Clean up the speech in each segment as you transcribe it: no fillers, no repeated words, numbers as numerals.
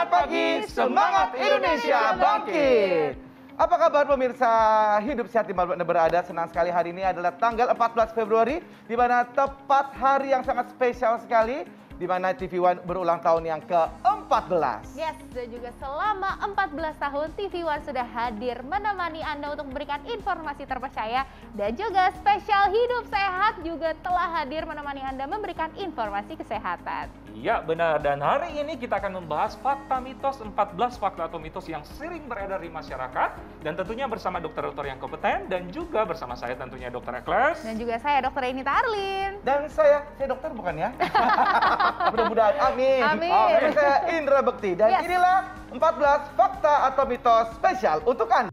Selamat pagi, semangat Indonesia bangkit. Apa kabar pemirsa Hidup Sehat dimanapun Anda berada? Senang sekali hari ini adalah tanggal 14 Februari, di mana tepat hari yang sangat spesial sekali, di mana TV One berulang tahun yang ke-14. Yes, dan juga selama 14 tahun TV One sudah hadir menemani Anda untuk memberikan informasi terpercaya, dan juga spesial Hidup Sehat juga telah hadir menemani Anda memberikan informasi kesehatan. Iya benar, dan hari ini kita akan membahas fakta mitos, 14 fakta atau mitos yang sering beredar di masyarakat, dan tentunya bersama dokter-dokter yang kompeten, dan juga bersama saya tentunya Dr. Ekles. Dan juga saya Dr. Enita Arlin. Dan saya dokter bukan ya? Mudah-mudahan, amin. Amin. Dan saya Indra Bekti, dan inilah 14 fakta atau mitos spesial untuk Anda.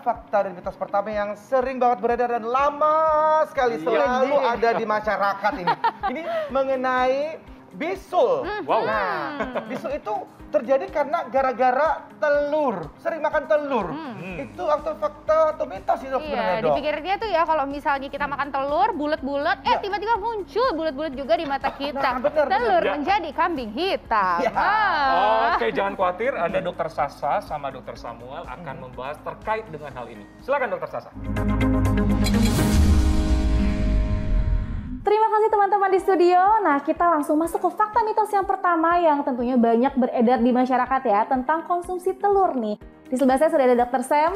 Fakta dan mitos pertama yang sering banget beredar dan lama sekali selalu ada di masyarakat ini. Ini mengenai bisul. Wow. Nah, bisul itu terjadi karena gara-gara telur, sering makan telur. Itu atau fakta atau mitos itu sebenarnya, Iya, Dok? dipikirnya tuh ya kalau misalnya kita makan telur bulat-bulat, tiba-tiba muncul bulat-bulat juga di mata kita. Telur menjadi kambing hitam. Oke, jangan khawatir, ada Dokter Sasa sama Dokter Samuel akan membahas terkait dengan hal ini. Silakan Dokter Sasa. Terima kasih teman-teman di studio. Nah, kita langsung masuk ke fakta mitos yang pertama yang tentunya banyak beredar di masyarakat ya, tentang konsumsi telur nih. Di sebelah saya sudah ada Dokter Sam.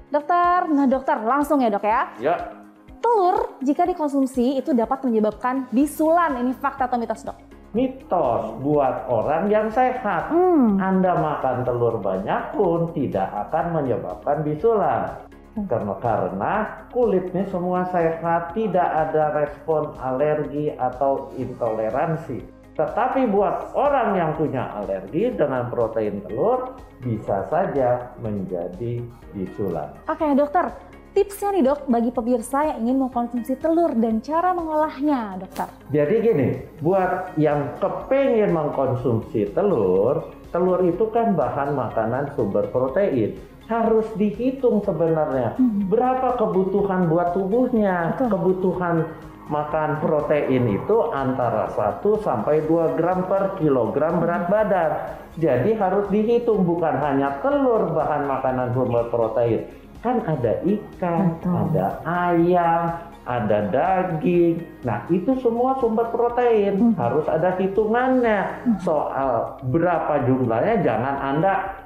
Dokter, langsung ya dok ya. Ya. Telur jika dikonsumsi itu dapat menyebabkan bisulan. Ini fakta atau mitos dok? Mitos buat orang yang sehat. Anda makan telur banyak pun tidak akan menyebabkan bisulan. Karena kulitnya semua sehat, tidak ada respon alergi atau intoleransi. Tetapi buat orang yang punya alergi dengan protein telur, bisa saja menjadi bisulan. Oke dokter, tipsnya nih dok bagi pemirsa yang ingin mengkonsumsi telur dan cara mengolahnya dokter. Jadi gini, buat yang kepengen mengkonsumsi telur, telur itu kan bahan makanan sumber protein. Harus dihitung sebenarnya berapa kebutuhan buat tubuhnya. Kebutuhan makan protein itu antara 1 sampai 2 gram per kilogram berat badan. Jadi harus dihitung, bukan hanya telur bahan makanan sumber protein. Kan ada ikan, ada ayam, ada daging. Nah, itu semua sumber protein. Harus ada hitungannya. Soal berapa jumlahnya, jangan Anda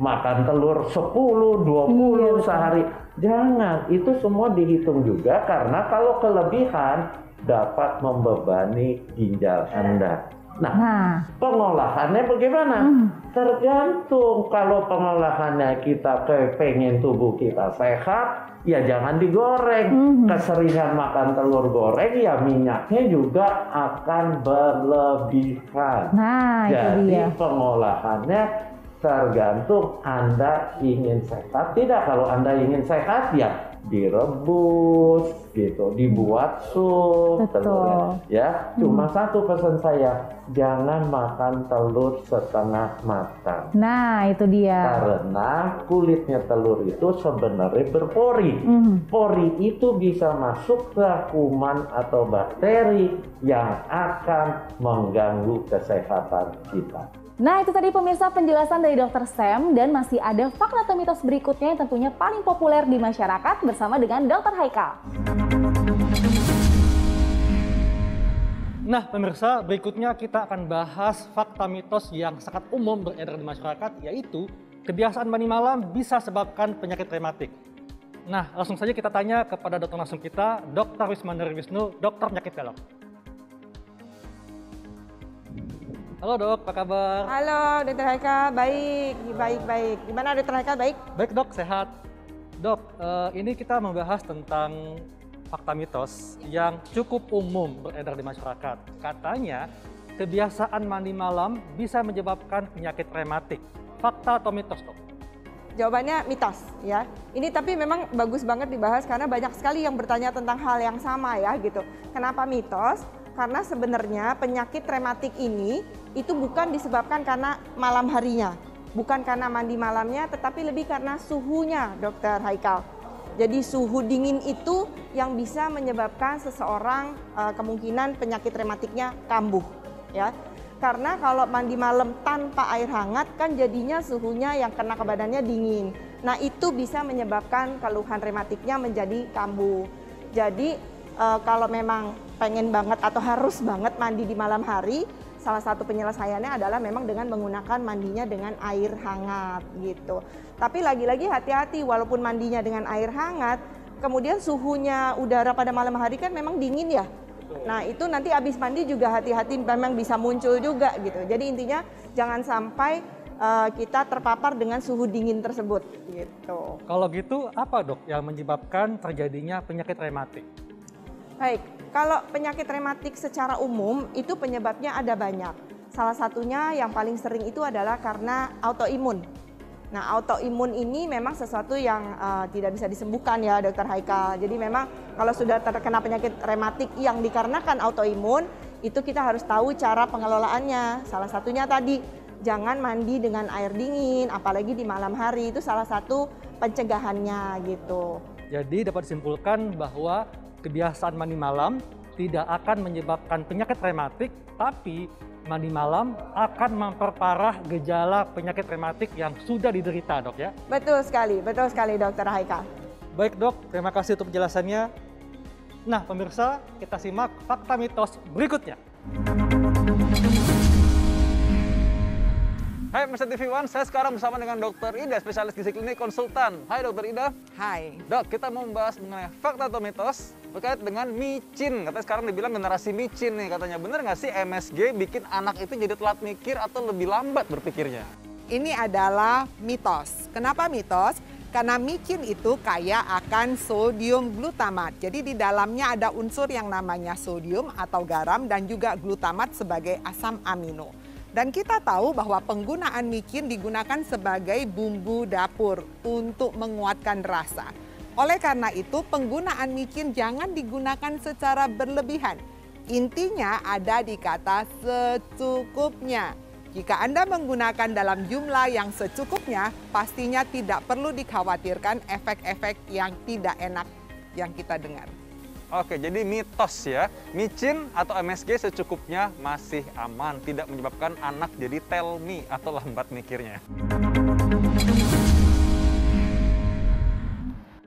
makan telur 10, 20 sehari. Jangan, itu semua dihitung juga karena kalau kelebihan dapat membebani ginjal Anda. Nah, pengolahannya bagaimana? Tergantung. Kalau pengolahannya kita pengen tubuh kita sehat, ya jangan digoreng. Keseringan makan telur goreng, ya minyaknya juga akan berlebihan. Nah, jadi itu dia. pengolahannya tergantung Anda ingin sehat tidak. Kalau Anda ingin sehat ya direbus gitu, dibuat sup telurnya ya. Cuma satu pesan saya, jangan makan telur setengah matang. Nah, itu dia. Karena kulitnya telur itu sebenarnya berpori. Pori itu bisa masuk ke kuman atau bakteri yang akan mengganggu kesehatan kita. Nah, itu tadi pemirsa penjelasan dari Dokter Sam, dan masih ada fakta atau mitos berikutnya yang tentunya paling populer di masyarakat bersama dengan Dokter Haikal. Nah pemirsa, berikutnya kita akan bahas fakta mitos yang sangat umum beredar di masyarakat, yaitu kebiasaan mandi malam bisa sebabkan penyakit rematik. Nah, langsung saja kita tanya kepada dokter langsung kita, Dr. Wismandari Wisnu, dokter penyakit velok. Halo dok, apa kabar? Halo, Dr. Haika. Baik. Gimana Dr. Haika? Baik? Baik dok, sehat. Dok, ini kita membahas tentang fakta mitos yang cukup umum beredar di masyarakat. Katanya, kebiasaan mandi malam bisa menyebabkan penyakit rematik. Fakta atau mitos, dok? Jawabannya mitos ya. Ini tapi memang bagus banget dibahas karena banyak sekali yang bertanya tentang hal yang sama ya gitu. Kenapa mitos? Karena sebenarnya penyakit rematik ini itu bukan disebabkan karena malam harinya. Bukan karena mandi malamnya, tetapi lebih karena suhunya, Dr. Haikal. Jadi suhu dingin itu yang bisa menyebabkan seseorang kemungkinan penyakit rematiknya kambuh ya. Karena kalau mandi malam tanpa air hangat kan jadinya suhunya yang kena ke badannya dingin. Nah itu bisa menyebabkan keluhan rematiknya menjadi kambuh. Jadi kalau memang pengen banget atau harus banget mandi di malam hari, salah satu penyelesaiannya adalah memang dengan menggunakan mandinya dengan air hangat gitu. Tapi lagi-lagi hati-hati, walaupun mandinya dengan air hangat, kemudian suhunya udara pada malam hari kan memang dingin ya. Nah itu nanti habis mandi juga hati-hati memang bisa muncul juga gitu. Jadi intinya jangan sampai kita terpapar dengan suhu dingin tersebut gitu. Kalau gitu apa dok yang menyebabkan terjadinya penyakit rematik? Baik, kalau penyakit rematik secara umum itu penyebabnya ada banyak. Salah satunya yang paling sering itu adalah karena autoimun. Nah, autoimun ini memang sesuatu yang tidak bisa disembuhkan ya, Dr. Haikal. Jadi memang kalau sudah terkena penyakit rematik yang dikarenakan autoimun, itu kita harus tahu cara pengelolaannya. Salah satunya tadi, jangan mandi dengan air dingin, apalagi di malam hari. Itu salah satu pencegahannya gitu. Jadi dapat disimpulkan bahwa kebiasaan mandi malam tidak akan menyebabkan penyakit rematik, tapi mandi malam akan memperparah gejala penyakit rematik yang sudah diderita, dok ya? Betul sekali Dr. Haikal. Baik dok, terima kasih untuk penjelasannya. Nah pemirsa, kita simak fakta mitos berikutnya. Hai pemirsa TV One, saya sekarang bersama dengan Dr. Ida, spesialis gizi klinik konsultan. Hai Dr. Ida. Hai. Dok, kita mau membahas mengenai fakta atau mitos terkait dengan micin. Katanya sekarang dibilang generasi micin nih katanya. Bener nggak sih MSG bikin anak itu jadi telat mikir atau lebih lambat berpikirnya? Ini adalah mitos. Kenapa mitos? Karena micin itu kaya akan sodium glutamat. Jadi di dalamnya ada unsur yang namanya sodium atau garam dan juga glutamat sebagai asam amino. Dan kita tahu bahwa penggunaan micin digunakan sebagai bumbu dapur untuk menguatkan rasa. Oleh karena itu, penggunaan micin jangan digunakan secara berlebihan. Intinya ada di kata secukupnya. Jika Anda menggunakan dalam jumlah yang secukupnya, pastinya tidak perlu dikhawatirkan efek-efek yang tidak enak yang kita dengar. Oke, jadi mitos ya, micin atau MSG secukupnya masih aman, tidak menyebabkan anak jadi tell me atau lambat mikirnya.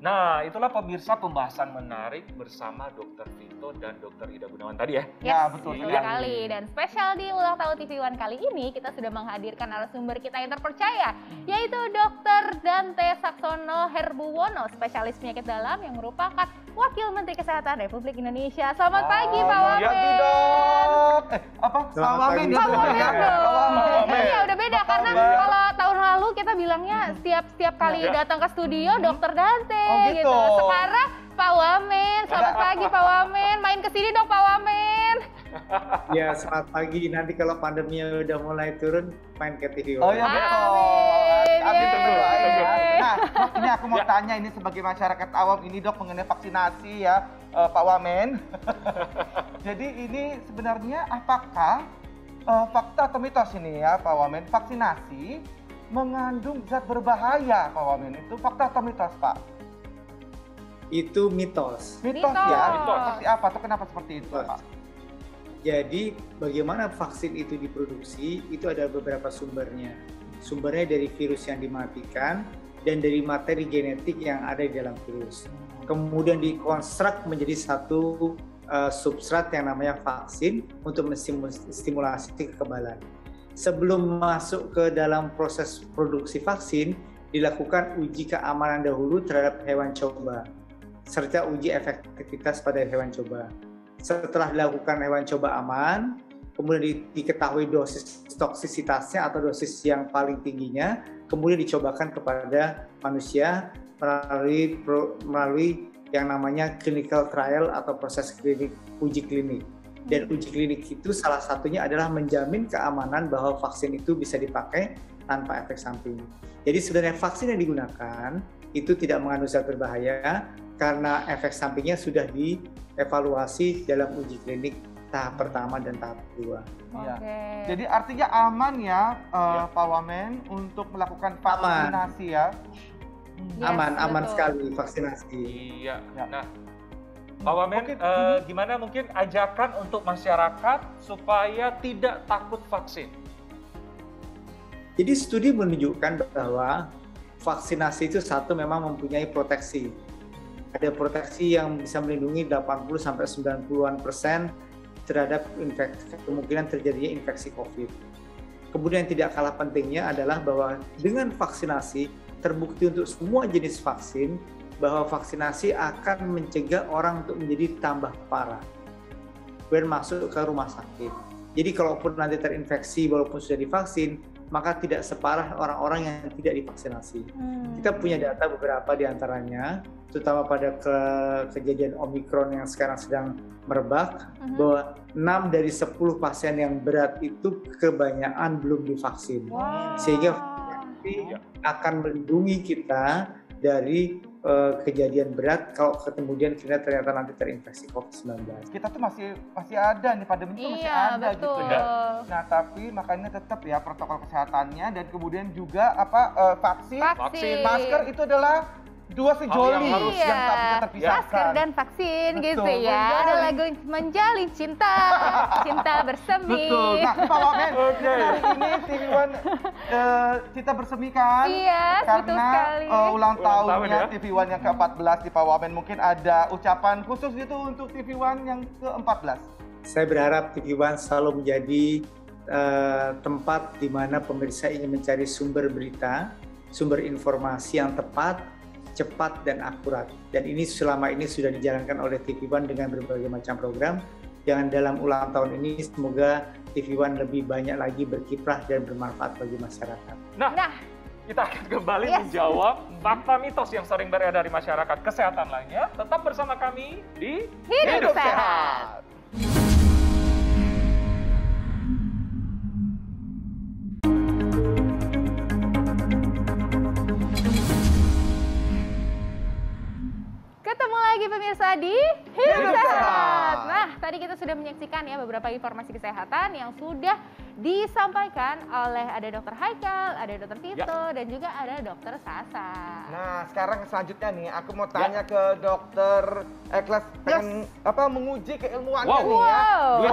Nah, itulah pemirsa pembahasan menarik bersama Dr. Vito dan Dr. Ida Gunawan tadi ya. Ya, betul sekali. Dan spesial di Ulang Tahun TV One kali ini, kita sudah menghadirkan narasumber kita yang terpercaya, yaitu Dr. Dante Saksono Herbuwono, spesialis penyakit dalam yang merupakan Wakil Menteri Kesehatan Republik Indonesia. Selamat pagi, Pak Wamen. Ya, dok. Apa? Pak Wamen ya? Pak Wamen dong. Iya, udah beda karena kalau tahun lalu kita bilangnya setiap kali datang ke studio Dr. Dante. Gitu. Sekarang Pak Wamen, selamat pagi Pak Wamen. Main kesini dong Pak Wamen. Ya, selamat pagi. Nanti kalau pandeminya udah mulai turun, main ke TV. Oh ya betul. Amin. Nah, dok, ini aku mau tanya ini sebagai masyarakat awam ini dok mengenai vaksinasi ya, Pak Wamen. Jadi ini sebenarnya apakah fakta atau mitos ini ya Pak Wamen, vaksinasi mengandung zat berbahaya Pak Wamen? Itu fakta atau mitos Pak? Itu mitos. Mitos ya? Seperti apa atau kenapa seperti itu Pak? Jadi bagaimana vaksin itu diproduksi, itu ada beberapa sumbernya. Sumbernya dari virus yang dimatikan dan dari materi genetik yang ada di dalam virus. Kemudian dikonstruk menjadi satu substrat yang namanya vaksin untuk menstimulasi kekebalan. Sebelum masuk ke dalam proses produksi vaksin, dilakukan uji keamanan dahulu terhadap hewan coba, serta uji efektivitas pada hewan coba. Setelah dilakukan hewan coba aman, kemudian diketahui dosis toksisitasnya atau dosis yang paling tingginya, kemudian dicobakan kepada manusia melalui yang namanya clinical trial atau proses klinik, uji klinik. Dan uji klinik itu salah satunya adalah menjamin keamanan bahwa vaksin itu bisa dipakai tanpa efek samping. Jadi sebenarnya vaksin yang digunakan itu tidak mengandung zat berbahaya karena efek sampingnya sudah dievaluasi dalam uji klinik tahap pertama dan tahap kedua. Iya. Jadi artinya aman ya, Pak Wamen, untuk melakukan vaksinasi ya? Aman sekali vaksinasi. Iya. Nah, Pak Wamen, gimana mungkin ajakan untuk masyarakat supaya tidak takut vaksin? Jadi studi menunjukkan bahwa vaksinasi itu satu memang mempunyai proteksi. Ada proteksi yang bisa melindungi 80-90% terhadap kemungkinan terjadinya infeksi COVID. Kemudian tidak kalah pentingnya adalah bahwa dengan vaksinasi terbukti untuk semua jenis vaksin bahwa vaksinasi akan mencegah orang untuk menjadi tambah parah dan masuk ke rumah sakit. Jadi kalaupun nanti terinfeksi walaupun sudah divaksin, maka tidak separah orang-orang yang tidak divaksinasi. Kita punya data beberapa di antaranya, terutama pada kejadian Omikron yang sekarang sedang merebak, bahwa 6 dari 10 pasien yang berat itu kebanyakan belum divaksin. Sehingga vaksinasi akan melindungi kita dari kejadian berat kalau kemudian kita ternyata nanti terinfeksi COVID-19. Kita tuh masih ada nih, pandemi itu masih ada gitu ya. Nah tapi makanya tetap ya protokol kesehatannya dan kemudian juga vaksin. Masker itu adalah dua sejoli yang tak bisa terpisahkan. Masker dan vaksin gitu ya. Ada lagu menjalin cinta, cinta bersemi. Betul. Nah, Pak Wamen, hari ini TV One kita bersemi kan? Iya, karena ulang tahunnya TV One yang ke-14 di Pak Wamen. Mungkin ada ucapan khusus gitu untuk TV One yang ke-14. Saya berharap TV One selalu menjadi tempat di mana pemirsa ingin mencari sumber berita, sumber informasi yang tepat, cepat dan akurat. Dan ini selama ini sudah dijalankan oleh TV One dengan berbagai macam program. Jangan dalam ulang tahun ini semoga TV One lebih banyak lagi berkiprah dan bermanfaat bagi masyarakat. Nah, kita akan kembali menjawab fakta mitos yang sering beredar di masyarakat kesehatan lainnya. Tetap bersama kami di Hidup Sehat. Ketemu lagi pemirsa di Hidup Sehat. Nah, tadi kita sudah menyaksikan ya beberapa informasi kesehatan yang sudah disampaikan oleh ada Dokter Haikal, ada Dokter Tito, dan juga ada Dokter Sasa. Nah, sekarang selanjutnya nih aku mau tanya ke Dokter Eklas, pengen menguji keilmuannya nih ya.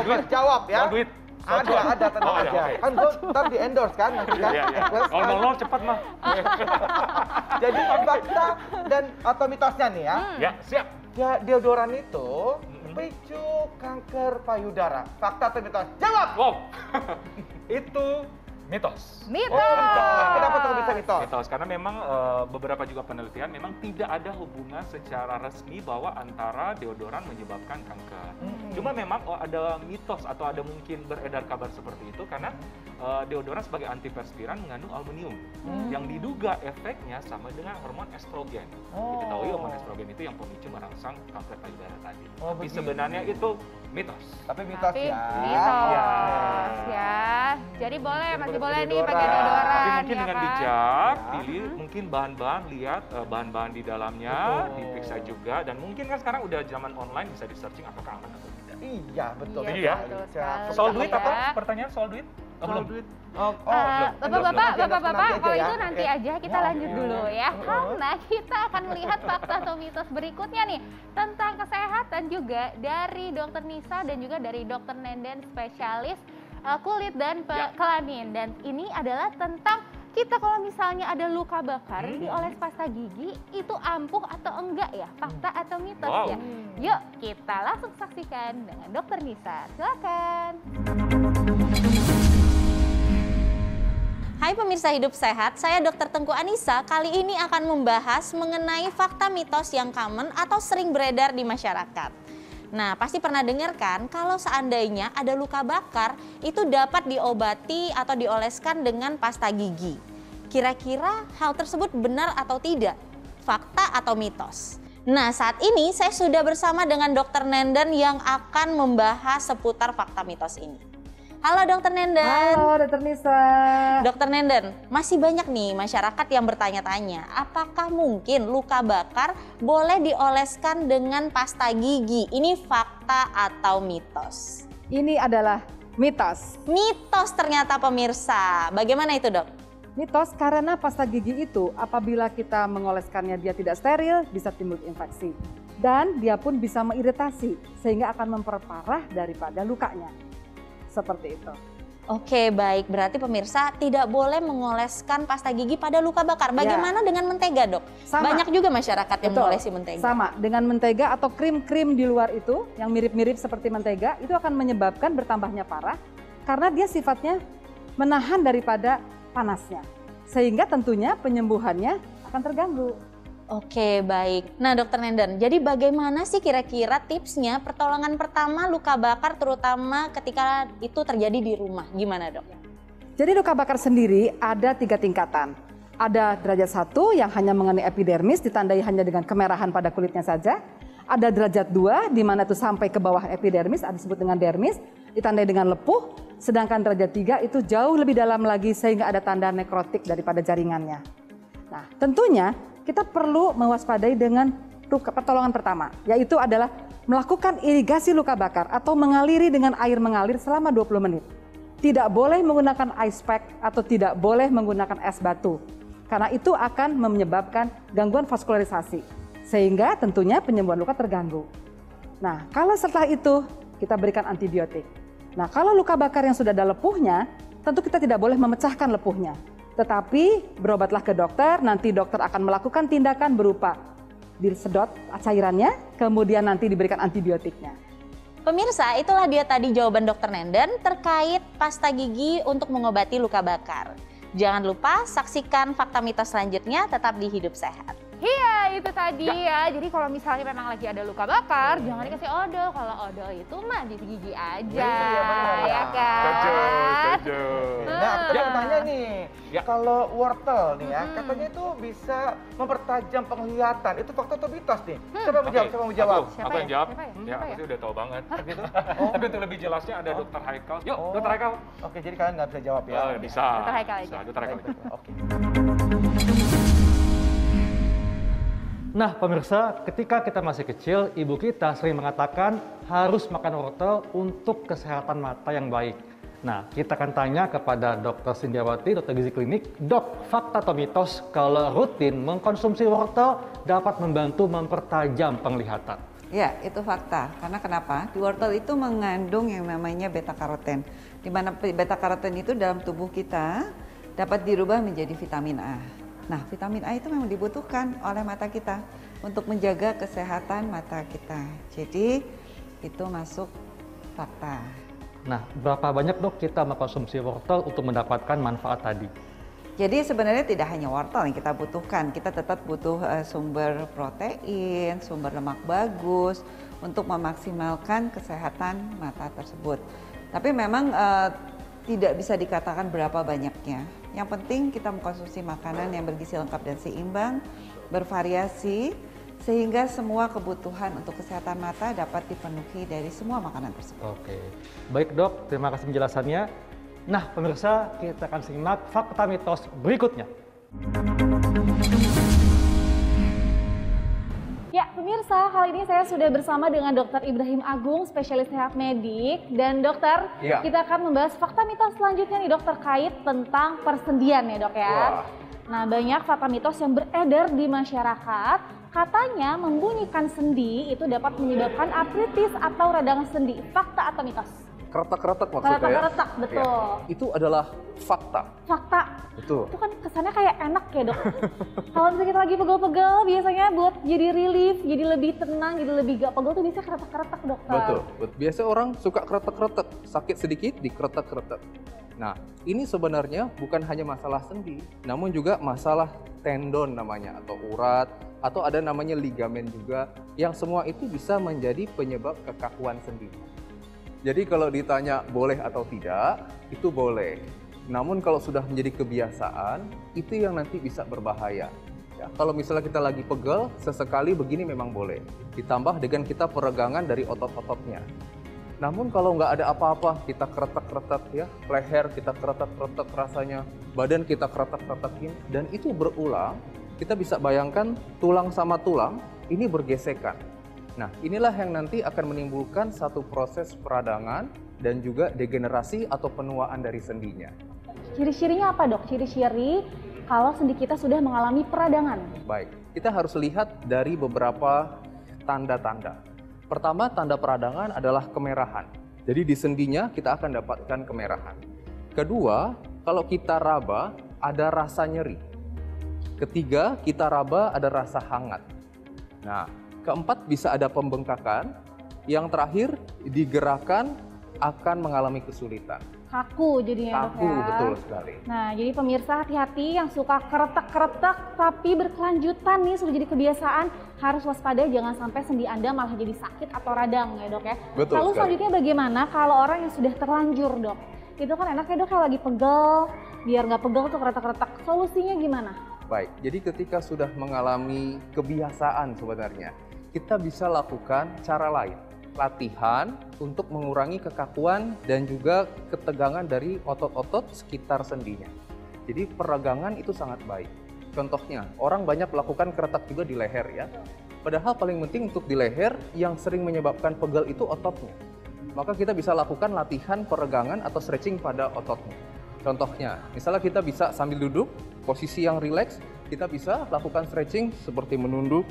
Duit jawab ya. Duit. Ada tenang aja. Okay. Kan gue ntar di endorse kan nanti kan. Kalau cepat mah. Jadi fakta dan atau mitosnya nih ya. Ya, siap. Ya, deodoran itu picu kanker payudara. Fakta atau mitos? Jawab. Wow. Itu mitos. Kenapa tuh bisa mitos? Mitos karena memang beberapa juga penelitian memang tidak ada hubungan secara resmi bahwa antara deodoran menyebabkan kanker. Cuma memang ada mitos atau ada mungkin beredar kabar seperti itu karena deodoran sebagai antiperspiran mengandung aluminium yang diduga efeknya sama dengan hormon estrogen. Diketahui hormon estrogen itu yang pemicu merangsang kanker payudara tadi. Tapi sebenarnya itu mitos. Tapi mitos ya. Mitos ya. Jadi masih boleh nih pakai deodoran. Tapi mungkin ya dengan kan? bijak, pilih mungkin bahan-bahan, lihat bahan-bahan di dalamnya, diperiksa juga. Dan mungkin kan sekarang udah zaman online bisa di-searching apakah aman atau tidak. Iya, betul. Iya. Soal duit apa? Pertanyaan soal duit? Soal duit. Bapak-bapak, kalau itu nanti aja kita lanjut dulu ya. Karena kita akan melihat fakta atau mitos berikutnya nih tentang kesehatan juga dari Dokter Nisa dan juga dari Dokter Nenden, spesialis kulit dan kelamin. Dan ini adalah tentang kita kalau misalnya ada luka bakar dioles pasta gigi itu ampuh atau enggak ya? Fakta atau mitos ya? Yuk kita langsung saksikan dengan Dokter Nisa. Silakan. Hai pemirsa Hidup Sehat, saya Dr. Tengku Anissa. Kali ini akan membahas mengenai fakta mitos yang common atau sering beredar di masyarakat. Nah, pasti pernah dengar kan kalau seandainya ada luka bakar itu dapat diobati atau dioleskan dengan pasta gigi. Kira-kira hal tersebut benar atau tidak? Fakta atau mitos? Nah, saat ini saya sudah bersama dengan Dr. Nenden yang akan membahas seputar fakta mitos ini. Halo Dr. Nenden. Halo Dr. Nisa. Dr. Nenden, masih banyak nih masyarakat yang bertanya-tanya, apakah mungkin luka bakar boleh dioleskan dengan pasta gigi? Ini fakta atau mitos? Ini adalah mitos. Mitos ternyata pemirsa. Bagaimana itu, Dok? Mitos karena pasta gigi itu apabila kita mengoleskannya dia tidak steril bisa timbul infeksi. Dan dia pun bisa mengiritasi sehingga akan memperparah daripada lukanya. Seperti itu. Oke, baik. Berarti pemirsa tidak boleh mengoleskan pasta gigi pada luka bakar. Bagaimana dengan mentega, Dok? Sama. Banyak juga masyarakat yang mengolesi mentega. Sama, dengan mentega atau krim-krim di luar itu yang mirip-mirip seperti mentega itu akan menyebabkan bertambahnya parah karena dia sifatnya menahan daripada panasnya. Sehingga tentunya penyembuhannya akan terganggu. Oke, baik. Nah, Dr. Nenden, jadi bagaimana sih kira-kira tipsnya pertolongan pertama luka bakar terutama ketika itu terjadi di rumah? Gimana, Dok? Jadi luka bakar sendiri ada 3 tingkatan. Ada derajat 1 yang hanya mengenai epidermis ditandai hanya dengan kemerahan pada kulitnya saja. Ada derajat 2 di mana itu sampai ke bawah epidermis, ada disebut dengan dermis, ditandai dengan lepuh. Sedangkan derajat 3 itu jauh lebih dalam lagi sehingga ada tanda nekrotik daripada jaringannya. Nah, tentunya kita perlu mewaspadai dengan pertolongan pertama, yaitu adalah melakukan irigasi luka bakar atau mengaliri dengan air mengalir selama 20 menit. Tidak boleh menggunakan ice pack atau tidak boleh menggunakan es batu, karena itu akan menyebabkan gangguan vaskularisasi, sehingga tentunya penyembuhan luka terganggu. Nah, kalau setelah itu kita berikan antibiotik. Nah, kalau luka bakar yang sudah ada lepuhnya, tentu kita tidak boleh memecahkan lepuhnya. Tetapi berobatlah ke dokter, nanti dokter akan melakukan tindakan berupa disedot cairannya, kemudian nanti diberikan antibiotiknya. Pemirsa, itulah dia tadi jawaban Dr. Nenden terkait pasta gigi untuk mengobati luka bakar. Jangan lupa saksikan fakta mitos selanjutnya tetap di Hidup Sehat. Iya, itu tadi ya. Jadi kalau misalnya memang lagi ada luka bakar, jangan dikasih odol. Kalau odol itu mah di gigi aja. Iya, benar. Ya kan? Setuju. Nah, aku mau tanya nih, kalau wortel nih ya, katanya itu bisa mempertajam penglihatan. Itu fakta atau mitos nih? Siapa mau jawab? Siapa mau jawab? Aku yang jawab. Siapa ya? Ya, Siapa aku ya? sih udah tahu banget. Gitu? Tapi untuk lebih jelasnya ada Dr. Haikal. Yuk, Dr. Haikal. Oke, jadi kalian nggak bisa jawab ya? Bisa. Dr. Haikal aja. Bisa, Dr. Haikal. Oke. Nah pemirsa, ketika kita masih kecil, ibu kita sering mengatakan harus makan wortel untuk kesehatan mata yang baik. Nah, kita akan tanya kepada Dr. Sindiawati, Dr. Gizi Klinik, Dok, fakta atau mitos kalau rutin mengkonsumsi wortel dapat membantu mempertajam penglihatan? Ya, itu fakta. Karena kenapa? Di wortel itu mengandung yang namanya beta karoten. Di mana beta karoten itu dalam tubuh kita dapat dirubah menjadi vitamin A. Nah, vitamin A itu memang dibutuhkan oleh mata kita untuk menjaga kesehatan mata kita. Jadi, itu masuk fakta. Nah, berapa banyak dok kita mengkonsumsi wortel untuk mendapatkan manfaat tadi? Jadi sebenarnya tidak hanya wortel yang kita butuhkan, kita tetap butuh sumber protein, sumber lemak bagus untuk memaksimalkan kesehatan mata tersebut. Tapi memang tidak bisa dikatakan berapa banyaknya. Yang penting kita mengkonsumsi makanan yang bergizi lengkap dan seimbang, bervariasi, sehingga semua kebutuhan untuk kesehatan mata dapat dipenuhi dari semua makanan tersebut. Oke, baik dok, terima kasih penjelasannya. Nah pemirsa, kita akan simak fakta mitos berikutnya. Ya pemirsa, kali ini saya sudah bersama dengan Dr. Ibrahim Agung, spesialis sehat medik. Dan dokter, kita akan membahas fakta mitos selanjutnya nih dok, terkait tentang persendian ya dok ya. Wah. Nah banyak fakta mitos yang beredar di masyarakat, katanya membunyikan sendi itu dapat menyebabkan artritis atau radang sendi. Fakta atau mitos? Keretak-keretak maksudnya ya? Keretak-keretak, betul. Ya. Itu adalah fakta. Fakta. Betul. Itu kan kesannya kayak enak ya dok. Kalau misalnya kita lagi pegel-pegel, biasanya buat jadi relief, jadi lebih tenang, jadi lebih gak pegel tuh biasanya keretak-keretak dokter. Betul. Biasa orang suka keretak-keretak, sakit sedikit dikeretak-keretak. Nah, ini sebenarnya bukan hanya masalah sendi, namun juga masalah tendon namanya atau urat atau ada namanya ligamen juga, yang semua itu bisa menjadi penyebab kekakuan sendi. Jadi kalau ditanya boleh atau tidak, itu boleh. Namun kalau sudah menjadi kebiasaan, itu yang nanti bisa berbahaya. Ya, kalau misalnya kita lagi pegel, sesekali begini memang boleh. Ditambah dengan kita peregangan dari otot-ototnya. Namun kalau nggak ada apa-apa, kita keretek-keretek ya, leher kita keretek-keretek rasanya, badan kita keretek-keretekin, dan itu berulang, kita bisa bayangkan tulang sama tulang ini bergesekan. Nah, inilah yang nanti akan menimbulkan satu proses peradangan dan juga degenerasi atau penuaan dari sendinya. Ciri-cirinya apa dok? Ciri-ciri kalau sendi kita sudah mengalami peradangan. Baik, kita harus lihat dari beberapa tanda-tanda. Pertama, tanda peradangan adalah kemerahan. Jadi di sendinya kita akan dapatkan kemerahan. Kedua, kalau kita raba ada rasa nyeri. Ketiga, kita raba ada rasa hangat. Nah, keempat bisa ada pembengkakan. Yang terakhir, digerakkan akan mengalami kesulitan. Kaku jadinya dok ya. Kaku, betul sekali. Nah, jadi pemirsa hati-hati yang suka keretek-keretek tapi berkelanjutan nih sudah jadi kebiasaan, harus waspada jangan sampai sendi Anda malah jadi sakit atau radang ya dok ya. Betul Lalu sekali. selanjutnya bagaimana kalau orang yang sudah terlanjur dok? Itu kan enaknya dok kalau lagi pegel, biar nggak pegel tuh keretek-keretek. Solusinya gimana? Baik, jadi ketika sudah mengalami kebiasaan sebenarnya, kita bisa lakukan cara lain. Latihan untuk mengurangi kekakuan dan juga ketegangan dari otot-otot sekitar sendinya. Jadi peregangan itu sangat baik. Contohnya, orang banyak melakukan keretak juga di leher ya. Padahal paling penting untuk di leher yang sering menyebabkan pegel itu ototnya. Maka kita bisa lakukan latihan peregangan atau stretching pada ototnya. Contohnya, misalnya kita bisa sambil duduk, posisi yang rileks, kita bisa lakukan stretching seperti menunduk,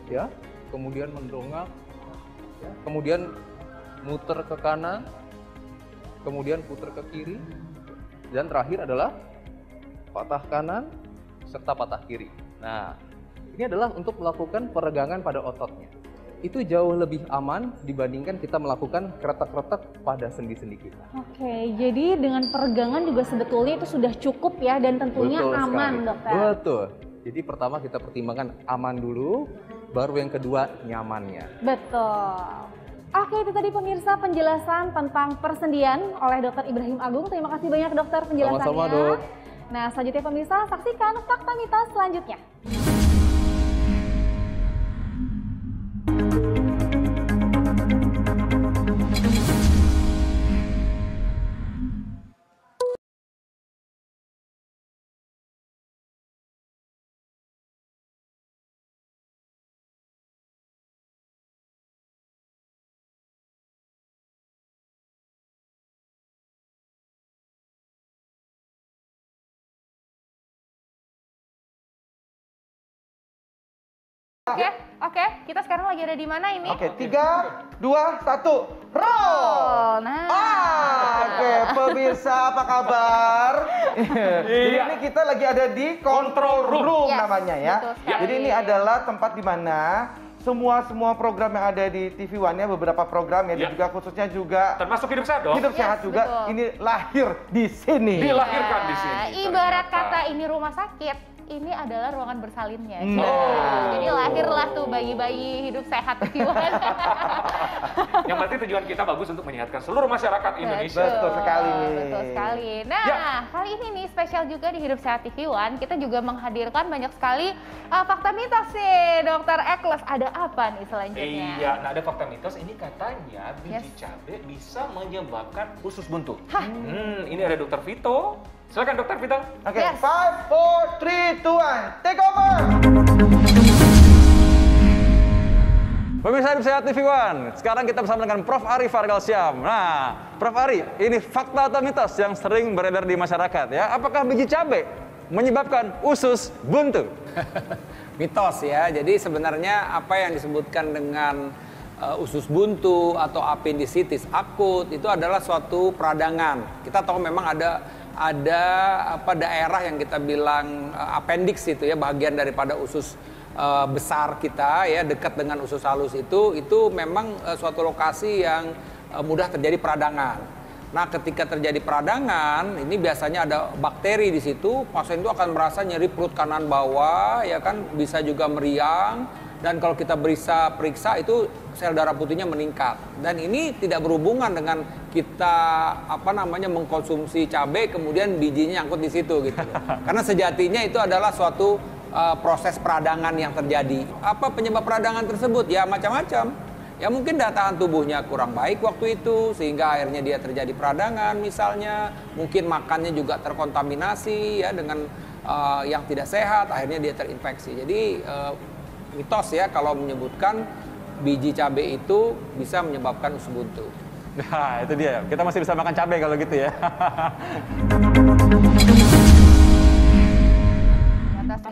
ya, kemudian mendongak, ya, kemudian muter ke kanan, kemudian putar ke kiri, dan terakhir adalah patah kanan serta patah kiri. Nah, ini adalah untuk melakukan peregangan pada ototnya. Itu jauh lebih aman dibandingkan kita melakukan keretak-keretak pada sendi-sendi kita. Oke, jadi dengan peregangan juga sebetulnya itu sudah cukup ya dan tentunya Betul aman sekali. dokter. Betul. Jadi pertama kita pertimbangkan aman dulu, baru yang kedua nyamannya. Betul. Oke, itu tadi pemirsa penjelasan tentang persendian oleh Dr. Ibrahim Agung. Terima kasih banyak dokter penjelasannya. Sama-sama, Dok. Nah, selanjutnya pemirsa saksikan fakta mitos selanjutnya. Oke, kita sekarang lagi ada di mana ini? Oke, 3, 2, 1, roll! Nah. Oke, pemirsa apa kabar? Jadi ini kita lagi ada di control room Yes, namanya ya. betul sekali. Jadi ini adalah tempat di mana semua program yang ada di TV One ya, beberapa program ya, dan juga khususnya juga termasuk Hidup Sehat dong. Hidup Sehat juga betul. ini lahir di sini. Dilahirkan di sini. Ibarat ternyata. kata ini rumah sakit, ini adalah ruangan bersalinnya. Nah. Jadi lahirlah tuh bayi-bayi Hidup Sehat TV One. Yang berarti tujuan kita bagus untuk menyehatkan seluruh masyarakat Indonesia. Betul sekali. Betul sekali. Nah, Ya. kali ini nih spesial juga di Hidup Sehat TV One, kita juga menghadirkan banyak sekali fakta mitos nih, Dokter Ekles. Ada apa nih selanjutnya? Iya, nah ada fakta mitos ini katanya biji cabai bisa menyebabkan usus buntu. Ini ada Dokter Vito. Silakan Dokter Vito. Oke, 5, 4, 3, 2, 1, take over! Pemirsa Hidup Sehat TV One, sekarang kita bersama dengan Prof. Ari Fargal Syam. Nah, Prof. Ari, ini fakta atau mitos yang sering beredar di masyarakat ya. Apakah biji cabai menyebabkan usus buntu? Mitos ya, jadi sebenarnya apa yang disebutkan dengan usus buntu atau apendisitis akut itu adalah suatu peradangan. Kita tahu memang ada daerah yang kita bilang appendix itu ya, bagian daripada usus besar kita ya, dekat dengan usus halus itu memang suatu lokasi yang mudah terjadi peradangan. Nah, ketika terjadi peradangan, ini biasanya ada bakteri di situ, pasien itu akan merasa nyeri perut kanan bawah, ya kan, bisa juga meriang, dan kalau kita periksa itu sel darah putihnya meningkat. Dan ini tidak berhubungan dengan kita mengkonsumsi cabai kemudian bijinya nyangkut di situ gitu. Karena sejatinya itu adalah suatu proses peradangan yang terjadi. Apa penyebab peradangan tersebut? Ya macam-macam. Ya mungkin daya tahan tubuhnya kurang baik waktu itu sehingga akhirnya dia terjadi peradangan misalnya, mungkin makannya juga terkontaminasi ya dengan yang tidak sehat, akhirnya dia terinfeksi. Jadi mitos ya kalau menyebutkan biji cabai itu bisa menyebabkan usus buntu. Nah, itu dia. Kita masih bisa makan cabai kalau gitu ya.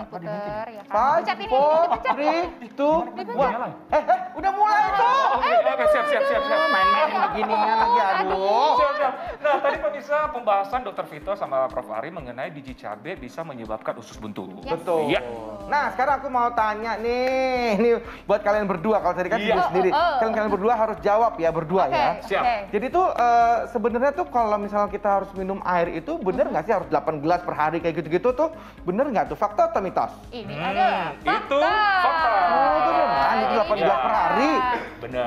Puter ya kan. Five, 4, 3, 2, 1. Udah mulai tuh. Oke, siap. Main-main beginian lagi, aduh. Siap. Nah, tadi pemirsa pembahasan Dr. Vito sama Prof. Ari mengenai biji cabai bisa menyebabkan usus buntu. Betul. Iya. Nah, sekarang aku mau tanya nih, ini buat kalian berdua. Kalau tadi kan sendiri, kalian berdua harus jawab ya berdua ya. Siap. Jadi tuh sebenarnya tuh kalau misalnya kita harus minum air itu bener nggak sih harus 8 gelas per hari kayak gitu-gitu tuh bener nggak tuh, fakta atau mitos? Ini adalah itu fakta. Oh, itu beneran itu 8 gelas per hari. Benar.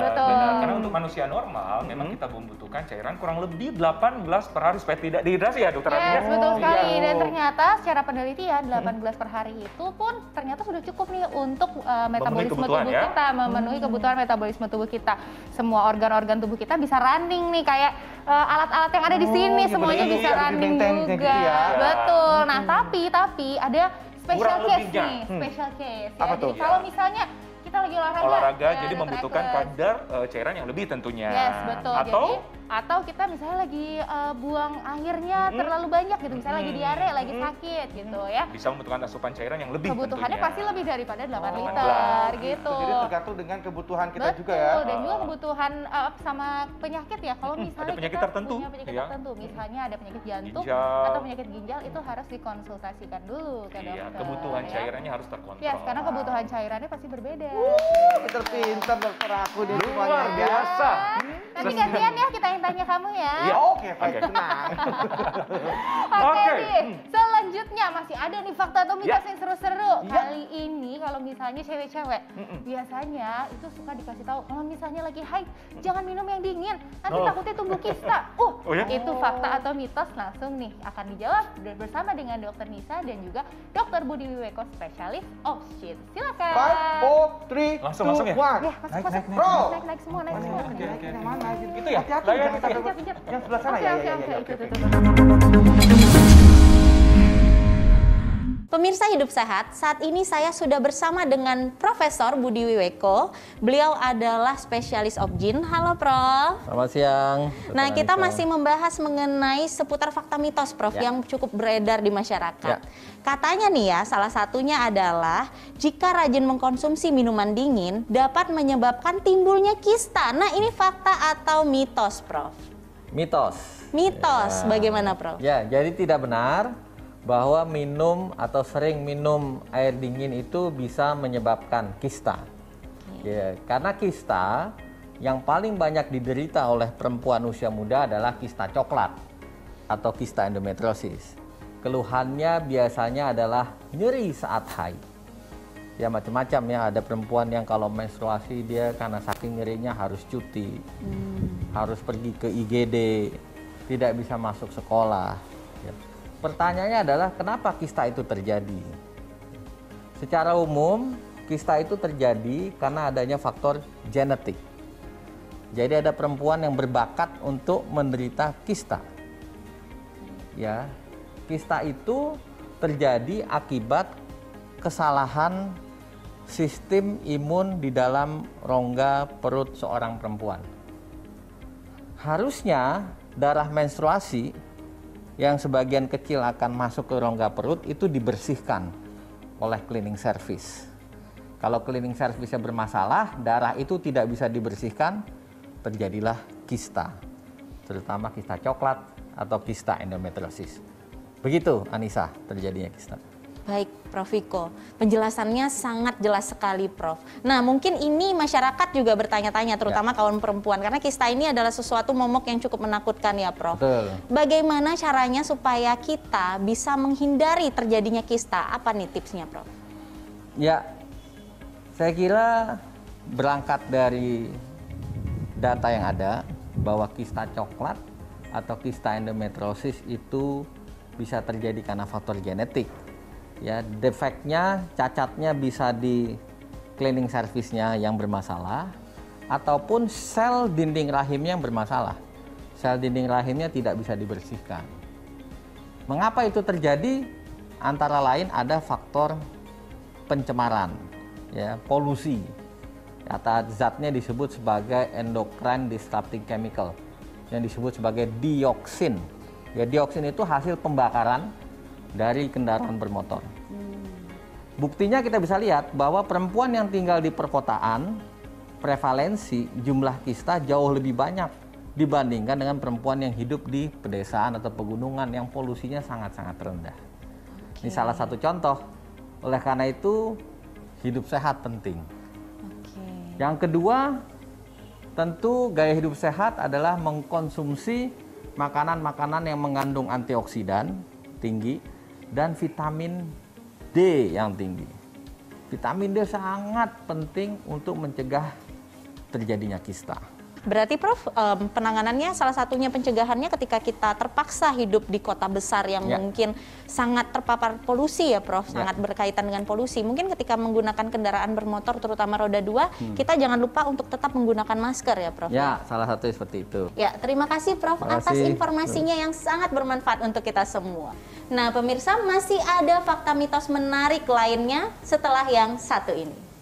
Karena untuk manusia normal memang kita membutuhkan cairan kurang lebih 8 gelas per hari supaya tidak dehidrasi ya, Dokter Ari. Yes, betul sekali. Dan ternyata secara penelitian 8 gelas per hari itu pun ternyata sudah cukup nih untuk metabolisme tubuh kita, memenuhi kebutuhan metabolisme tubuh kita. Semua organ-organ tubuh kita bisa running nih kayak alat-alat yang ada di sini semuanya bisa running juga. Gitu ya. Betul. Nah, tapi ada special Kurang case lebihnya. nih, special case ya. Apa Jadi tuh? kalau misalnya kita lagi olahraga Jadi Dr. membutuhkan Eko. kadar cairan yang lebih tentunya. Yes, betul. Atau Jadi kita misalnya lagi buang airnya terlalu banyak gitu, misalnya lagi diare, lagi sakit gitu ya. bisa membutuhkan asupan cairan yang lebih Kebutuhannya tentunya. pasti lebih daripada 8 liter gelas. gitu. Jadi tergantung dengan kebutuhan kita Betul, juga ya. dan juga kebutuhan sama penyakit ya. Kalau misalnya penyakit kita tertentu, punya penyakit ya. tertentu, misalnya ada penyakit jantung Ginjal. atau penyakit ginjal, itu harus dikonsultasikan dulu ke dokter. Iya, kebutuhan ya. cairannya harus terkontrol. Yes, karena kebutuhan cairannya pasti berbeda. Pinter dokter aku dia Luar biasa. Nanti gantian ya kita yang tanya kamu ya. Ya oke, baik, tenang. Oke nih, selanjutnya masih ada nih fakta atau mitos yang seru-seru. Kali ini kalau misalnya cewek-cewek, biasanya itu suka dikasih tahu kalau misalnya lagi haid, jangan minum yang dingin, nanti takutnya tumbuh kista. Itu fakta atau mitos? Langsung nih akan dijawab bersama dengan Dr. Nisa dan juga Dr. Budi Wiweko, spesialis OBGYN. Silakan. 5, 4, 3, Langsung ya? 2, 1. Naik semua. Mana gitu? Itu ya? Hati-hati, Layar jangan itu ya? sampai yang sebelah sana Oke, ya. itu. Pemirsa Hidup Sehat, saat ini saya sudah bersama dengan Profesor Budi Wiweko. Beliau adalah spesialis OBGYN. Halo Prof. Selamat siang. Nah, kita masih membahas mengenai seputar fakta mitos Prof yang cukup beredar di masyarakat. Katanya nih ya, salah satunya adalah jika rajin mengkonsumsi minuman dingin dapat menyebabkan timbulnya kista. Nah, ini fakta atau mitos Prof? Mitos. Mitos, bagaimana Prof? Ya, jadi tidak benar bahwa minum atau sering minum air dingin itu bisa menyebabkan kista. Ya, karena kista yang paling banyak diderita oleh perempuan usia muda adalah kista coklat atau kista endometriosis. Keluhannya biasanya adalah nyeri saat haid. Ya macam-macam ya, ada perempuan yang kalau menstruasi dia karena saking nyerinya harus cuti, harus pergi ke IGD, tidak bisa masuk sekolah. Ya. Pertanyaannya adalah kenapa kista itu terjadi? Secara umum, kista itu terjadi karena adanya faktor genetik. Jadi ada perempuan yang berbakat untuk menderita kista. Ya, kista itu terjadi akibat kesalahan sistem imun di dalam rongga perut seorang perempuan. Harusnya darah menstruasi yang sebagian kecil akan masuk ke rongga perut itu dibersihkan oleh cleaning service. Kalau cleaning service-nya bermasalah, darah itu tidak bisa dibersihkan, terjadilah kista, terutama kista coklat atau kista endometriosis. Begitu Anissa terjadinya kista. Baik, Prof. Viko. Penjelasannya sangat jelas sekali, Prof. Nah, mungkin ini masyarakat juga bertanya-tanya, terutama kaum perempuan, karena kista ini adalah sesuatu momok yang cukup menakutkan ya, Prof. Betul. Bagaimana caranya supaya kita bisa menghindari terjadinya kista? Apa nih tipsnya, Prof? Ya, saya kira berangkat dari data yang ada bahwa kista coklat atau kista endometriosis itu bisa terjadi karena faktor genetik. Ya, defeknya, cacatnya bisa di cleaning service-nya yang bermasalah ataupun sel dinding rahimnya yang bermasalah. Sel dinding rahimnya tidak bisa dibersihkan. Mengapa itu terjadi? Antara lain ada faktor pencemaran, ya, polusi. Kata zatnya disebut sebagai endocrine disrupting chemical yang disebut sebagai dioksin. Ya, dioksin itu hasil pembakaran dari kendaraan bermotor. Buktinya kita bisa lihat bahwa perempuan yang tinggal di perkotaan, prevalensi jumlah kista jauh lebih banyak dibandingkan dengan perempuan yang hidup di pedesaan atau pegunungan yang polusinya sangat-sangat rendah. Ini salah satu contoh. Oleh karena itu, hidup sehat penting. Yang kedua, tentu gaya hidup sehat adalah mengkonsumsi makanan-makanan yang mengandung antioksidan tinggi dan vitamin D yang tinggi. Vitamin D sangat penting untuk mencegah terjadinya kista. Berarti Prof, penanganannya salah satunya pencegahannya ketika kita terpaksa hidup di kota besar yang mungkin sangat terpapar polusi ya Prof, sangat berkaitan dengan polusi. Mungkin ketika menggunakan kendaraan bermotor terutama roda 2, kita jangan lupa untuk tetap menggunakan masker ya Prof. Ya, salah satu seperti itu. Ya, terima kasih Prof atas informasinya yang sangat bermanfaat untuk kita semua. Nah, pemirsa, masih ada fakta mitos menarik lainnya setelah yang satu ini.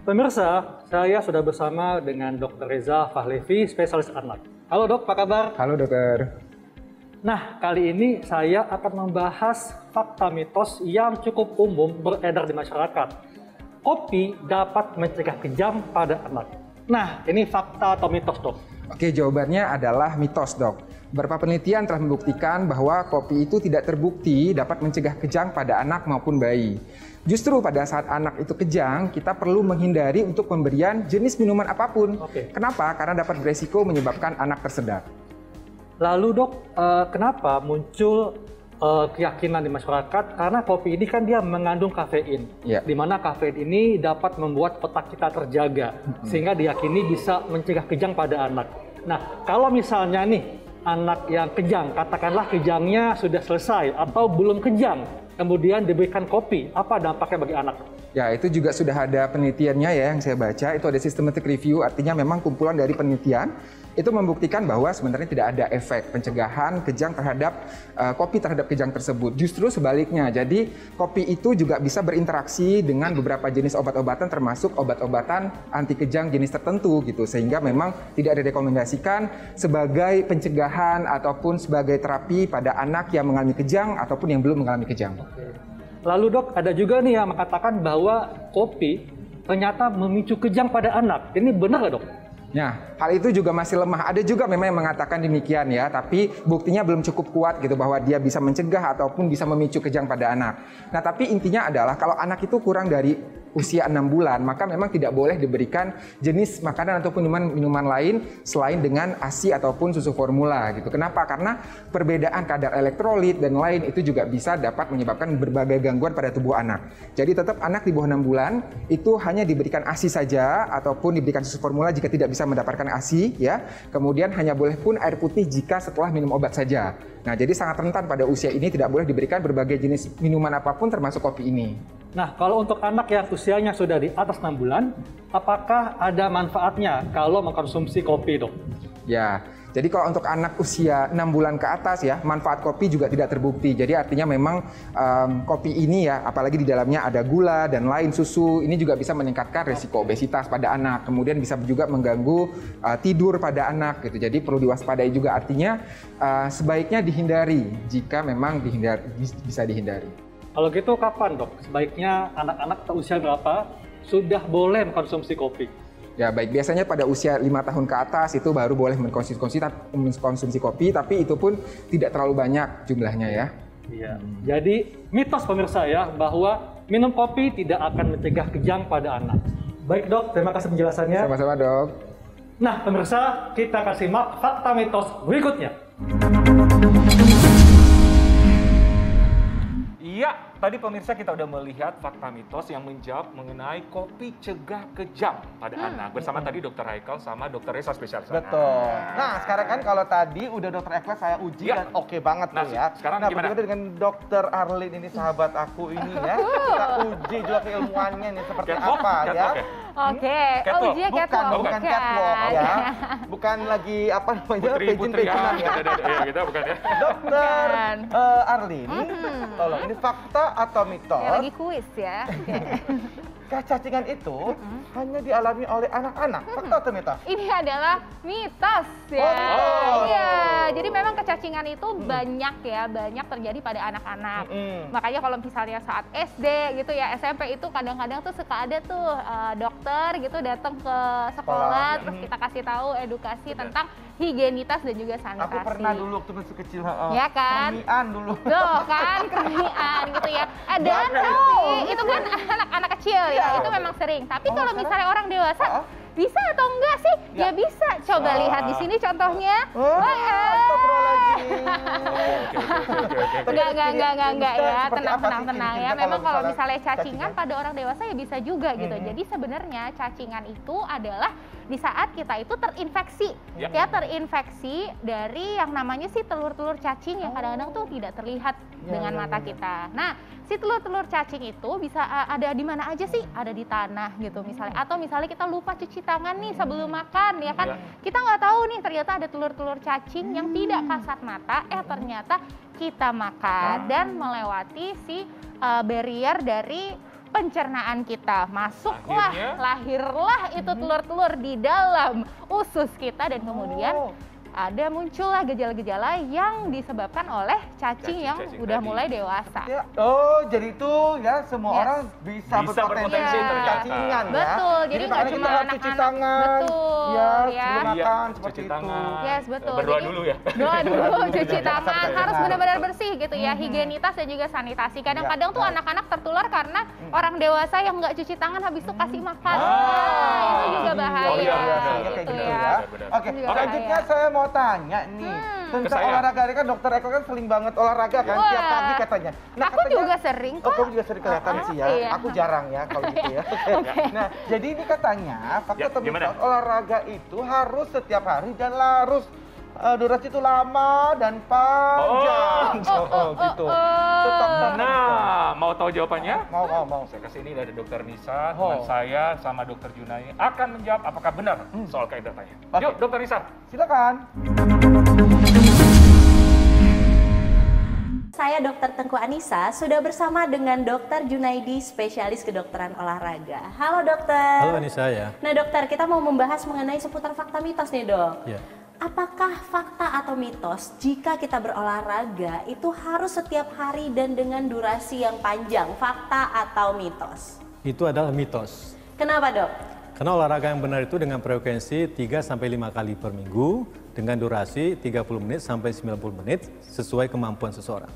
Pemirsa, saya sudah bersama dengan Dr. Reza Fahlevi, spesialis anak. Halo dok, apa kabar? Halo dokter. Nah, kali ini saya akan membahas fakta mitos yang cukup umum beredar di masyarakat. Kopi dapat mencegah kejang pada anak. Nah, ini fakta atau mitos dok? Oke, jawabannya adalah mitos dok. Beberapa penelitian telah membuktikan bahwa kopi itu tidak terbukti dapat mencegah kejang pada anak maupun bayi. Justru pada saat anak itu kejang, kita perlu menghindari untuk pemberian jenis minuman apapun. Kenapa? Karena dapat beresiko menyebabkan anak tersedak. Lalu dok, kenapa muncul keyakinan di masyarakat? Karena kopi ini kan dia mengandung kafein, di mana kafein ini dapat membuat otak kita terjaga, sehingga diyakini bisa mencegah kejang pada anak. Nah, kalau misalnya nih, anak yang kejang, katakanlah kejangnya sudah selesai atau belum kejang, kemudian diberikan kopi, apa dampaknya bagi anak? Ya, itu juga sudah ada penelitiannya ya yang saya baca. Itu ada systematic review, artinya memang kumpulan dari penelitian itu membuktikan bahwa sebenarnya tidak ada efek pencegahan kejang terhadap kopi terhadap kejang tersebut. Justru sebaliknya. Jadi kopi itu juga bisa berinteraksi dengan beberapa jenis obat-obatan termasuk obat-obatan anti kejang jenis tertentu gitu. Sehingga memang tidak direkomendasikan sebagai pencegahan ataupun sebagai terapi pada anak yang mengalami kejang ataupun yang belum mengalami kejang. Lalu dok, ada juga nih yang mengatakan bahwa kopi ternyata memicu kejang pada anak. Ini benar nggak dok? Nah, hal itu juga masih lemah. Ada juga memang yang mengatakan demikian ya, tapi buktinya belum cukup kuat gitu bahwa dia bisa mencegah ataupun bisa memicu kejang pada anak. Nah, tapi intinya adalah kalau anak itu kurang dari usia 6 bulan, maka memang tidak boleh diberikan jenis makanan ataupun minuman lain selain dengan ASI ataupun susu formula gitu. Kenapa? Karena perbedaan kadar elektrolit dan lain itu juga bisa dapat menyebabkan berbagai gangguan pada tubuh anak. Jadi tetap anak di bawah 6 bulan itu hanya diberikan ASI saja ataupun diberikan susu formula jika tidak bisa mendapatkan ASI ya. Kemudian hanya boleh pun air putih jika setelah minum obat saja. Nah, jadi sangat rentan pada usia ini tidak boleh diberikan berbagai jenis minuman apapun termasuk kopi ini. Nah, kalau untuk anak yang usianya sudah di atas 6 bulan, apakah ada manfaatnya kalau mengkonsumsi kopi, dok? Ya, jadi kalau untuk anak usia 6 bulan ke atas ya, manfaat kopi juga tidak terbukti. Jadi artinya memang kopi ini ya, apalagi di dalamnya ada gula dan lain susu, ini juga bisa meningkatkan risiko obesitas pada anak. Kemudian bisa juga mengganggu tidur pada anak gitu. Jadi perlu diwaspadai juga, artinya sebaiknya dihindari jika memang bisa dihindari. Kalau gitu kapan dok? Sebaiknya anak-anak usia berapa sudah boleh mengkonsumsi kopi? Ya baik, biasanya pada usia 5 tahun ke atas itu baru boleh mengkonsumsi kopi, tapi itu pun tidak terlalu banyak jumlahnya ya. Iya. Jadi mitos pemirsa ya bahwa minum kopi tidak akan mencegah kejang pada anak. Baik dok, terima kasih penjelasannya. Sama-sama dok. Nah pemirsa, kita akan simak fakta mitos berikutnya. Iya, tadi pemirsa kita udah melihat fakta mitos yang menjawab mengenai kopi cegah kejang pada anak. Bersama tadi Dr. Haikal sama Dr. Reza spesialis anak. Betul. Nah, sekarang kan kalau tadi udah Dr. Eklas saya uji dan oke banget tuh ya. Sekarang gimana? Bagaimana dengan Dr. Arlin ini sahabat aku ini ya? Kita uji juga keilmuannya nih seperti apa ya. Oke, ujinya bukan catwalk ya. Bukan lagi apa namanya? Putri ya. Kita bukan ya. Dr. Arlin, tolong ini fakta atau mitos? Ya, lagi kuis ya. Cacingan itu hanya dialami oleh anak-anak. Fakta atau mitos? Ini adalah mitos ya. Iya, jadi memang kecacingan itu banyak ya, banyak terjadi pada anak-anak. Makanya kalau misalnya saat SD gitu ya, SMP itu kadang-kadang tuh suka ada tuh dokter gitu datang ke sekolah, terus kita kasih tahu edukasi tentang higienitas dan juga sanitasi. Aku pernah dulu waktu masih kecil. Ya kan? Kermian dulu. Tuh kan, kermian gitu ya. Dan itu kan anak-anak kecil ya, itu memang sering. Tapi kalau misalnya orang dewasa, bisa atau enggak sih? Ya bisa. Coba lihat di sini contohnya. Enggak ya. Tenang ya. Memang kalau misalnya cacingan pada orang dewasa ya bisa juga gitu. Jadi sebenarnya cacingan itu adalah di saat kita itu terinfeksi. Ya, terinfeksi dari yang namanya sih telur-telur cacing yang kadang-kadang tuh tidak terlihat dengan mata kita. Nah, si telur-telur cacing itu bisa ada di mana aja sih? Ada di tanah gitu misalnya. Atau misalnya kita lupa cuci tangan nih sebelum makan ya kan. Kita nggak tahu nih ternyata ada telur-telur cacing yang tidak kasat mata. Ternyata kita makan dan melewati si barrier dari pencernaan kita. Masuklah, lahirlah itu telur-telur di dalam usus kita dan kemudian ada muncullah gejala-gejala yang disebabkan oleh cacing yang udah mulai dewasa. Oh, jadi itu ya semua orang bisa berpotensi tercacingan ya. Betul, jadi nggak cuma anak-anak. Cuci tangan, betul, ya, sebelum makan seperti cuci itu. tangan. Yes, betul. Berdoa dulu ya. Doa dulu, cuci tangan, harus benar-benar bersih gitu ya. Higienitas dan juga sanitasi. Kadang-kadang tuh anak-anak tertular karena orang dewasa yang nggak cuci tangan habis itu kasih makan. Itu juga bahaya. Gitu ya. Oke, selanjutnya saya mau tanya nih tentang olahraga. Kan Dokter Eko kan sering banget olahraga kan tiap pagi katanya. Nah, aku juga sering kok. Kamu juga sering kelihatan sih ya. Aku jarang ya kalau gitu ya. Nah, jadi ini katanya fakta atau mitos olahraga itu harus setiap hari dan harus durasi itu lama dan panjang. Gitu. Nah, mau tahu jawabannya? Mau. Saya kasih ini dari Dokter Nisa, teman saya sama Dokter Junai akan menjawab apakah benar soal kaidah tanya. Yuk, Dokter Nisa. Silakan. Saya Dr. Tengku Anissa, sudah bersama dengan Dr. Junaidi, spesialis kedokteran olahraga. Halo dokter. Halo Anissa ya. Nah dokter, kita mau membahas mengenai seputar fakta mitos nih dok. Ya. Apakah fakta atau mitos jika kita berolahraga itu harus setiap hari dan dengan durasi yang panjang? Fakta atau mitos? Itu adalah mitos. Kenapa dok? Karena olahraga yang benar itu dengan frekuensi 3-5 kali per minggu dengan durasi 30 menit sampai 90 menit sesuai kemampuan seseorang.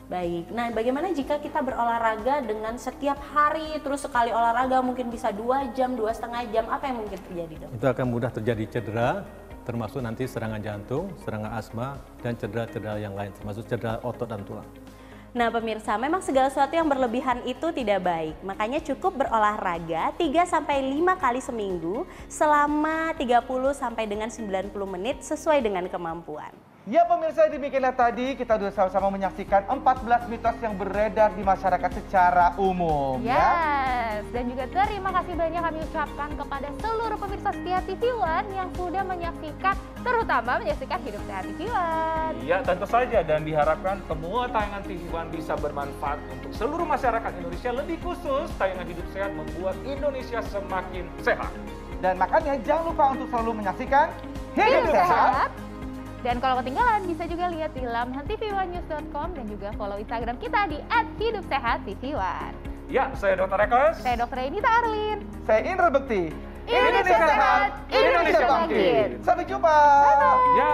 Baik, nah bagaimana jika kita berolahraga dengan setiap hari terus sekali olahraga mungkin bisa 2 jam, 2,5 jam, apa yang mungkin terjadi dok? Itu akan mudah terjadi cedera, termasuk nanti serangan jantung, serangan asma, dan cedera-cedera yang lain, termasuk cedera otot dan tulang. Nah pemirsa, memang segala sesuatu yang berlebihan itu tidak baik. Makanya cukup berolahraga 3-5 kali seminggu selama 30 sampai dengan 90 menit sesuai dengan kemampuan. Ya pemirsa, demikianlah tadi kita sudah sama-sama menyaksikan 14 mitos yang beredar di masyarakat secara umum. Yes, dan juga terima kasih banyak kami ucapkan kepada seluruh pemirsa setia TV One yang sudah menyaksikan, terutama menyaksikan Hidup Sehat TV One. Iya, tentu saja, dan diharapkan semua tayangan TV One bisa bermanfaat untuk seluruh masyarakat Indonesia, lebih khusus tayangan Hidup Sehat membuat Indonesia semakin sehat. Dan makanya jangan lupa untuk selalu menyaksikan Hidup Sehat. Dan kalau ketinggalan bisa juga lihat di lamhantvnews.com dan juga follow Instagram kita di @hidupsehattvone. Ya, saya Dr. Ekos. Saya Dr. Renita Arlin. Saya Indra Bekti. Indonesia sehat, Indonesia bangkit. Sampai jumpa. Ya.